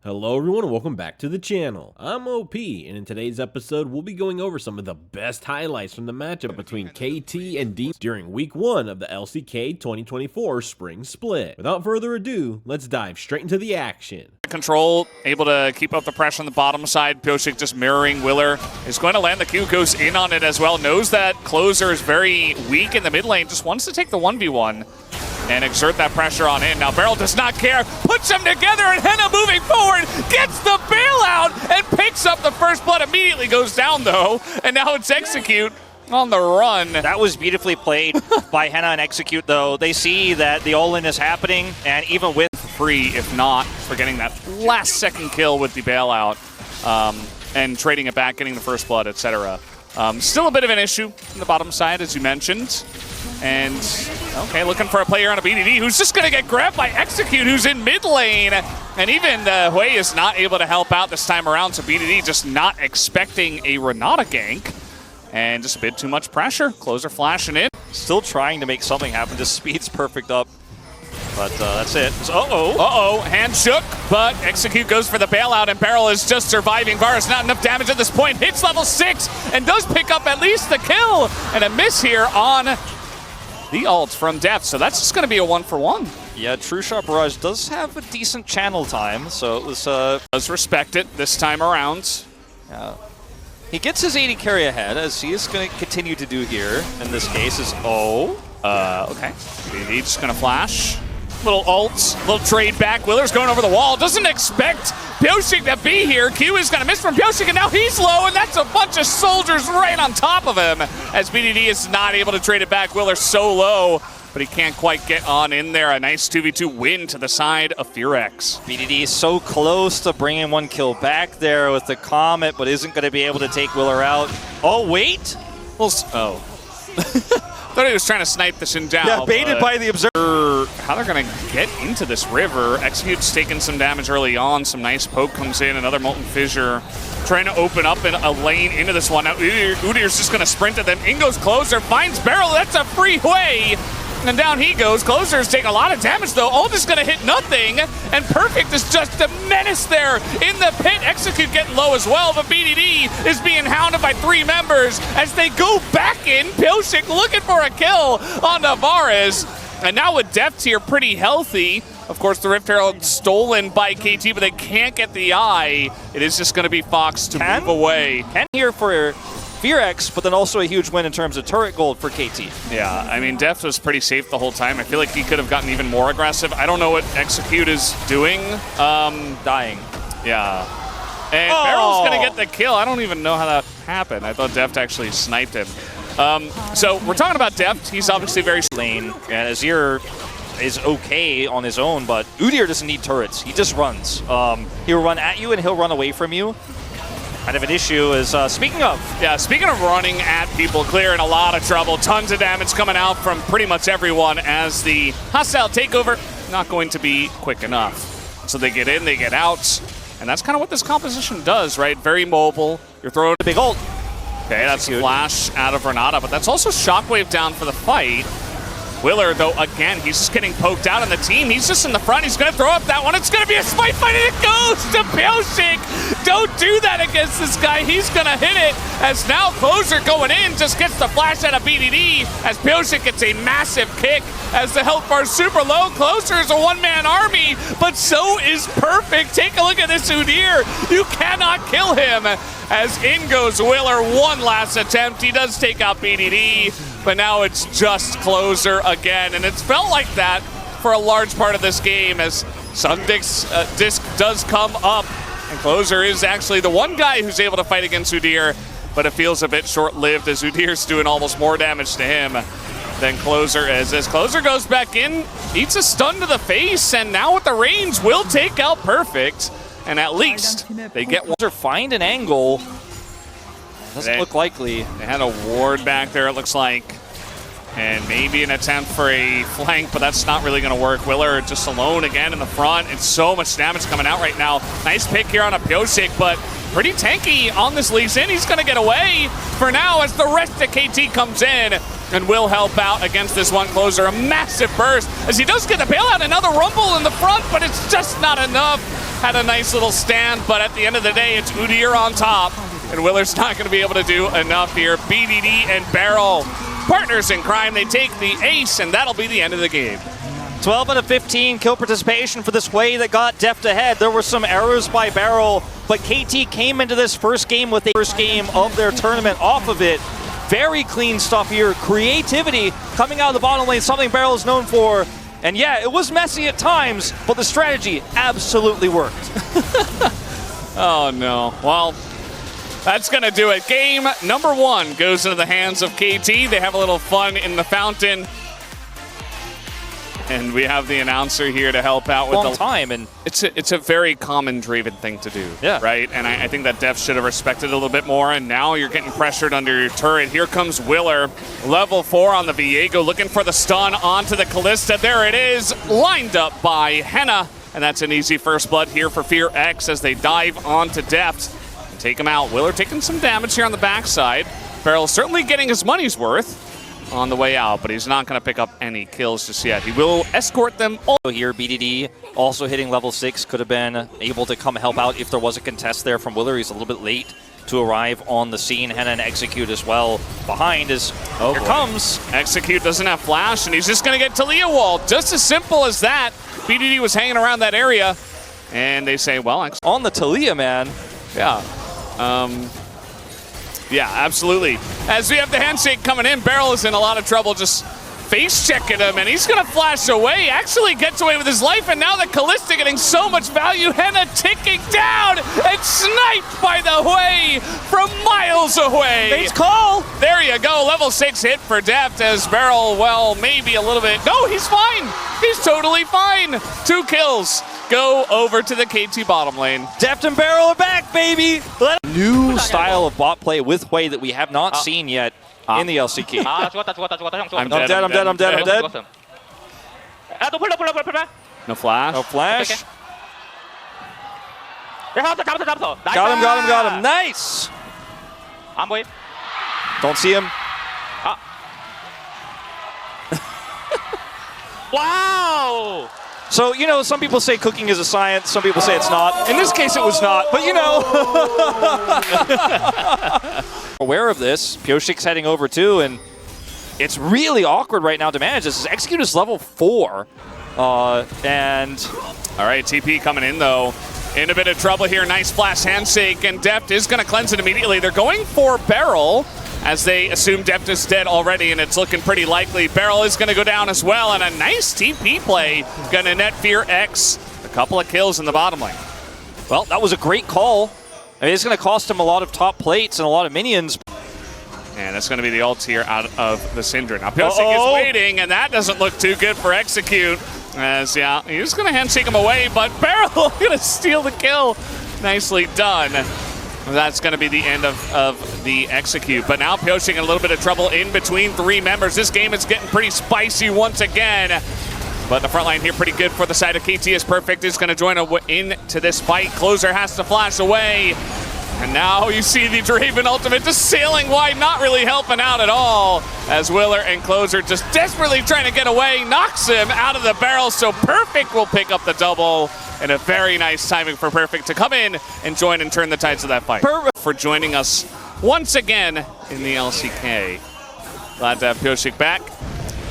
Hello everyone and welcome back to the channel. I'm OP, and in today's episode we'll be going over some of the best highlights from the matchup between KT and D during week 1 of the LCK 2024 Spring Split. Without further ado, let's dive straight into the action. Control, able to keep up the pressure on the bottom side. Pyosik just mirroring Willer. Is going to land the Q, goes in on it as well. Knows that Closer is very weak in the mid lane. Just wants to take the 1v1 and exert that pressure on in. Now Beryl does not care. Puts them together and Henna moving forward. Gets the bailout and picks up the first blood. Immediately goes down though. And now it's Execute on the run. That was beautifully played by Henna and Execute though. They see that the all-in is happening, and even with free, if not for getting that last second kill with the bailout and trading it back, getting the first blood, etc. Still a bit of an issue on the bottom side, as you mentioned. And, okay, looking for a player on a BDD who's just going to get grabbed by Execute, who's in mid lane. And even Hui is not able to help out this time around, so BDD just not expecting a Renata gank. And just a bit too much pressure. Closer flashing in. Still trying to make something happen. Just speeds perfect up. But that's it. Hand shook, but Execute goes for the bailout, and Beryl is just surviving. Varus not enough damage at this point. Hits level 6 and does pick up at least the kill. And a miss here on the ult from Deft. So that's just going to be a 1-for-1. Yeah, True Shot Barrage does have a decent channel time, so it was... Does respect it this time around. Yeah. He gets his 80 carry ahead, as he is going to continue to do here. In this case is... Okay. BD just going to flash. Little ult, little trade back. Willer's going over the wall. Doesn't expect Pyosik to be here. Q is going to miss from Pyosik, and now he's low, and that's a bunch of soldiers right on top of him. As BDD is not able to trade it back. Willer's so low, but he can't quite get on in there. A nice 2v2 win to the side of FearX. BDD is so close to bringing one kill back there with the Comet, but isn't going to be able to take Willer out. Oh, wait! Thought he was trying to snipe the Xinjiao. Yeah, baited by the Observer. How they're going to get into this river. Execute's taking some damage early on. Some nice poke comes in. Another Molten Fissure. Trying to open up in a lane into this one. Now Udyr's just going to sprint at them. In goes Closer. Finds Beryl. That's a free way. And down he goes. Closer's taking a lot of damage though. Ult is going to hit nothing. And Perfect is just a menace there in the pit. Execute getting low as well. But BDD is being hounded by 3 members as they go back in. Pyosik looking for a kill on Navarez. And now with Deft here pretty healthy. Of course, the Rift Herald stolen by KT, but they can't get the eye. It is just going to be Fox to move away. Ken here for FearX, but then also a huge win in terms of turret gold for KT. Yeah, I mean, Deft was pretty safe the whole time. I feel like he could have gotten even more aggressive. I don't know what Execute is doing. Dying. Yeah. And Beryl's going to get the kill. I don't even know how that happened. I thought Deft actually sniped him. So we're talking about Deft. He's obviously very lane, and Azir is okay on his own, but Udyr doesn't need turrets. He just runs. He'll run at you and he'll run away from you. Kind of an issue is, speaking of running at people, clear in a lot of trouble. Tons of damage coming out from pretty much everyone as the hostile takeover not going to be quick enough. So they get in, they get out, and that's kind of what this composition does, right? Very mobile. You're throwing a big ult. Okay, that's a flash out of Renata, but that's also Shockwave down for the fight. Willer, though, again, he's just getting poked out on the team. He's just in the front. He's going to throw up that one. It's going to be a spite fight, and it goes to Pyosik. Don't do that against this guy. He's going to hit it as now Closer going in just gets the flash out of BDD as Pyosik gets a massive kick as the health bar is super low. Closer is a one-man army, but so is Perfect. Take a look at this Udyr. You cannot kill him as in goes Willer. One last attempt. He does take out BDD. But now it's just Closer again, and it's felt like that for a large part of this game as Sundik's disc does come up, and Closer is actually the one guy who's able to fight against Udyr, but it feels a bit short-lived as Udyr's doing almost more damage to him than Closer is. As Closer goes back in, eats a stun to the face, and now with the range will take out Perfect, and at least they get one. Find an angle. Doesn't look likely. They had a ward back there, it looks like. And maybe an attempt for a flank, but that's not really going to work. Willer just alone again in the front. It's so much damage coming out right now. Nice pick here on a Pyosik, but pretty tanky on this Lee Sin. He's going to get away for now as the rest of KT comes in and will help out against this one Closer. A massive burst as he does get the bailout. Another rumble in the front, but it's just not enough had a nice little stand, but at the end of the day, it's Udyr on top, and Willer's not going to be able to do enough here. BDD and Beryl, partners in crime, they take the ace, and that'll be the end of the game. 12 out of 15 kill participation for this way that got Deft ahead. There were some errors by Beryl, but KT came into this first game with the first game of their tournament off of it. Very clean stuff here. Creativity coming out of the bottom lane, something Beryl is known for. And yeah, it was messy at times, but the strategy absolutely worked. Oh no. Well, that's going to do it. Game number 1 goes into the hands of KT. They have a little fun in the fountain. And we have the announcer here to help out with long time, and it's a very common Draven thing to do, yeah. Right? And I think that Def should have respected it a little bit more, and now you're getting pressured under your turret. Here comes Willer, level 4 on the Viego, looking for the stun onto the Callista. There it is, lined up by Henna, and that's an easy first blood here for FearX as they dive onto Deft and take him out. Willer taking some damage here on the backside. Beryl certainly getting his money's worth on the way out, but he's not going to pick up any kills just yet. He will escort them all. Here, BDD also hitting level 6, could have been able to come help out if there was a contest there from Willer. He's a little bit late to arrive on the scene. Henna and Execute as well behind as here comes. Execute doesn't have flash, and he's just going to get Talia wall. Just as simple as that. BDD was hanging around that area, and they say, well, on the Talia, man. Yeah. Yeah, absolutely. As we have the handshake coming in, Beryl is in a lot of trouble just face checking him, and he's going to flash away. Actually gets away with his life, and now the Callista getting so much value. Henna ticking down and sniped by the Hui from miles away. Face call. There you go. Level 6 hit for Deft as Beryl, well, maybe a little bit. No, he's fine. He's totally fine. 2 kills. Go over to the KT bottom lane. Deft and Beryl are back, baby. New style of bot play with Hui that we have not seen yet in the LCK. I'm dead. No flash. No flash. Got him. Nice. Don't see him. Wow. So, you know, some people say cooking is a science, some people say it's not. In this case, it was not, but you know. Aware of this, Pioshik's heading over too, and it's really awkward right now to manage this. Execute is level 4, and... All right, TP coming in though. In a bit of trouble here, nice flash handshake, and Deft is going to cleanse it immediately. They're going for Beryl, as they assume Deft is dead already, and it's looking pretty likely. Beryl is going to go down as well, and a nice TP play. Going to net FearX. A couple of kills in the bottom lane. Well, that was a great call. I mean, it's going to cost him a lot of top plates and a lot of minions. And that's going to be the ult here out of the Syndra. Now, Pioshik is waiting, and that doesn't look too good for Execute. As, yeah, he's going to handshake him away, but Beryl going to steal the kill. Nicely done. That's going to be the end of the Execute. But now Pioshik in a little bit of trouble in between 3 members. This game is getting pretty spicy once again. But the front line here pretty good for the side of KT is Perfect. Is going to join into this fight. Closer has to flash away. And now you see the Draven ultimate just sailing wide, not really helping out at all. As Willer and Closer just desperately trying to get away, knocks him out of the barrel. So Perfect will pick up the double. And a very nice timing for Perfect to come in and join and turn the tides of that fight. Perfect for joining us once again in the LCK. Glad to have Pioshik back.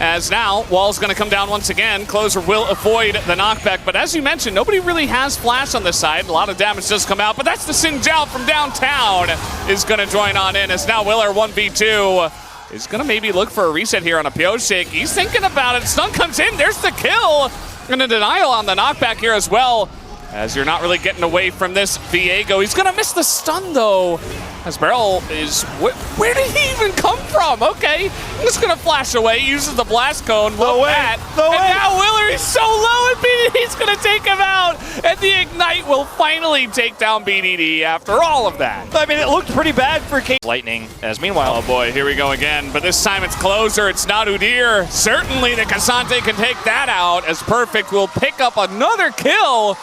As now, Wall's going to come down once again. Closer will avoid the knockback, but as you mentioned, nobody really has flash on this side. A lot of damage does come out, but that's the Sin Jiao from downtown is going to join on in as now Willer 1v2 is going to maybe look for a reset here on a Pioshik. He's thinking about it. Stun comes in. There's the kill. And a denial on the knockback here as well, as you're not really getting away from this Viego. He's going to miss the stun, though, as Beryl is... Where did he even come from? Okay, I'm just going to flash away, uses the blast cone. No way. Now Willer is so low, and BDD's going to take him out. And the Ignite will finally take down BDD after all of that. I mean, it looked pretty bad for KT. Lightning, as meanwhile... Oh, boy, here we go again. But this time it's Closer. It's not Udyr. Certainly the Cassante can take that out, as Perfect will pick up another kill.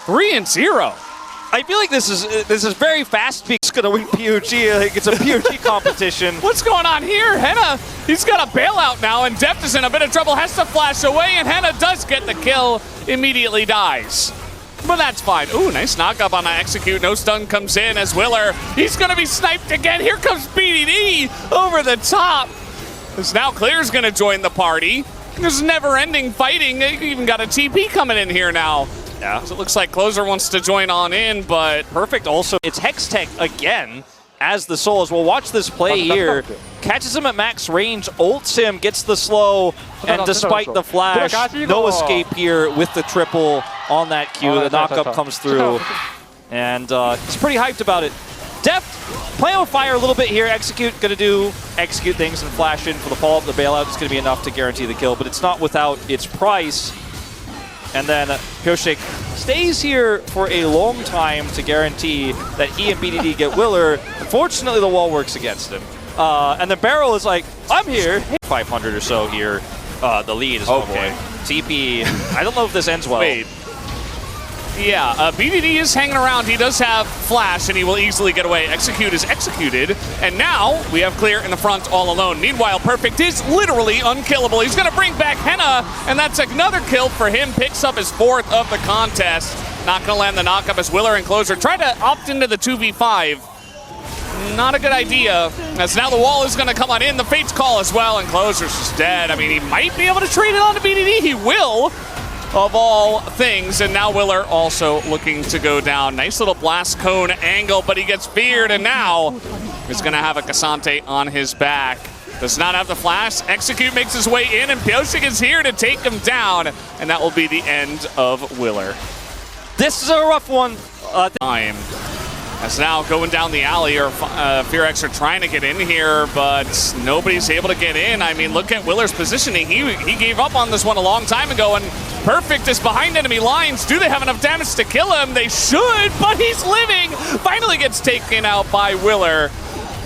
3-0. I feel like this is very fast. It's gonna win PUG. Like it's a PUG competition. What's going on here? Henna, he's got a bailout now, and Deft is in a bit of trouble. Has to flash away, and Henna does get the kill. Immediately dies. but that's fine. Ooh, nice knock-up on that execute. No stun comes in as Willer. He's going to be sniped again. Here comes BDD over the top. Because now Clear's going to join the party. There's never-ending fighting. They even got a TP coming in here now. Yeah. So it looks like Closer wants to join on in, but Perfect also. It's Hextech again as the Souls. We'll watch this play here. Catches him at max range, ults him, gets the slow, and despite the flash, no escape here with the triple on that Q. The knockup comes through, and he's pretty hyped about it. Deft playing with fire a little bit here. Execute gonna do execute things and flash in for the follow-up. The bailout is gonna be enough to guarantee the kill, but it's not without its price. And then Pioshik stays here for a long time to guarantee that he and BDD get Willer. Unfortunately, the wall works against him. And the barrel is like, I'm here. 500 or so here. The lead is okay. TP, I don't know if this ends well. Wait. Yeah, BDD is hanging around. He does have flash, and he will easily get away. Execute is executed, and now we have Clear in the front all alone. Meanwhile, Perfect is literally unkillable. He's going to bring back Henna, and that's another kill for him. Picks up his 4th of the contest. Not going to land the knockup as Willer and Closer try to opt into the 2v5. Not a good idea, as now the wall is going to come on in. The Fate's call as well, and Closer's just dead. I mean, he might be able to trade it on to BDD. He will, of all things. And now Willer also looking to go down. Nice little blast cone angle, but he gets feared, and now he's going to have a Cassante on his back. Does not have the flash. Execute makes his way in, and Pioshik is here to take him down, and that will be the end of Willer. This is a rough one. Time. As now going down the alley, or FearX are trying to get in here, but nobody's able to get in. I mean, look at Willer's positioning. He gave up on this one a long time ago, and Perfect is behind enemy lines. Do they have enough damage to kill him? They should, but he's living. Finally gets taken out by Willer.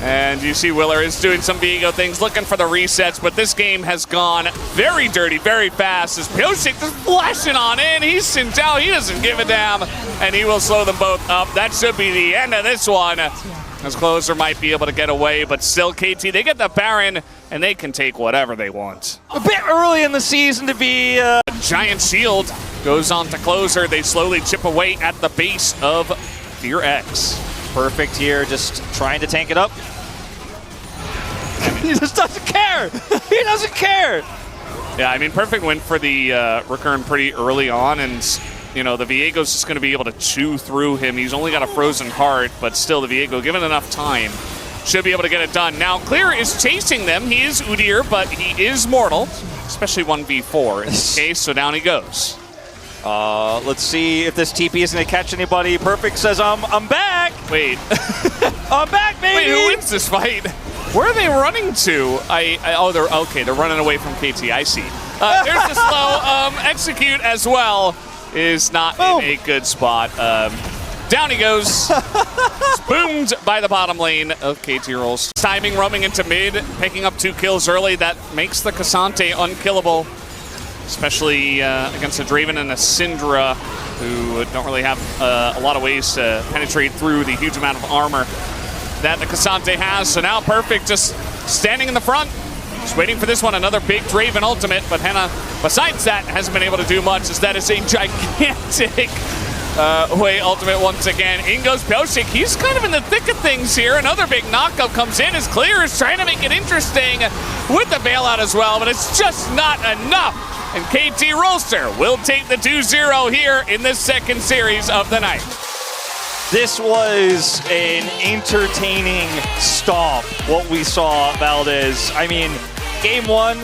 And you see Willer is doing some Viego things, looking for the resets, but this game has gone very dirty, very fast, as Pioshik just flashing on in. He's sent out, he doesn't give a damn, and he will slow them both up. That should be the end of this one, as Closer might be able to get away, but still KT, they get the Baron, and they can take whatever they want. A bit early in the season to be... Giant shield goes on to Closer. They slowly chip away at the base of FearX. Perfect here, just trying to tank it up. He just doesn't care. He doesn't care. Yeah, I mean, Perfect went for the recurrent pretty early on, and you know the Viego's just going to be able to chew through him. He's only got a frozen heart, but still the Viego, given enough time, should be able to get it done. Now Clear is chasing them. He is Udyr, but he is mortal, especially 1v4 in this case. So down he goes. Let's see if this TP isn't going to catch anybody. Perfect says, I'm back. Wait. I'm back, baby. Wait, who wins this fight? Where are they running to? Oh, they're okay. They're running away from KT. I see. There's the slow. Execute as well is not in a good spot. Down he goes. Boomed by the bottom lane of KT Rolster. Timing, roaming into mid, picking up 2 kills early. That makes the Cassante unkillable, especially against a Draven and a Syndra, who don't really have a lot of ways to penetrate through the huge amount of armor that the Cassante has. So now Perfect just standing in the front, just waiting for this one. Another big Draven ultimate, but Henna, besides that, hasn't been able to do much, as that is a gigantic way ultimate once again. In goes Pioshik. He's kind of in the thick of things here. Another big knockup comes in as Clear is trying to make it interesting with the bailout as well, but it's just not enough. And KT Rolster will take the 2-0 here in this second series of the night. This was an entertaining stomp, what we saw, Valdez. I mean, game 1,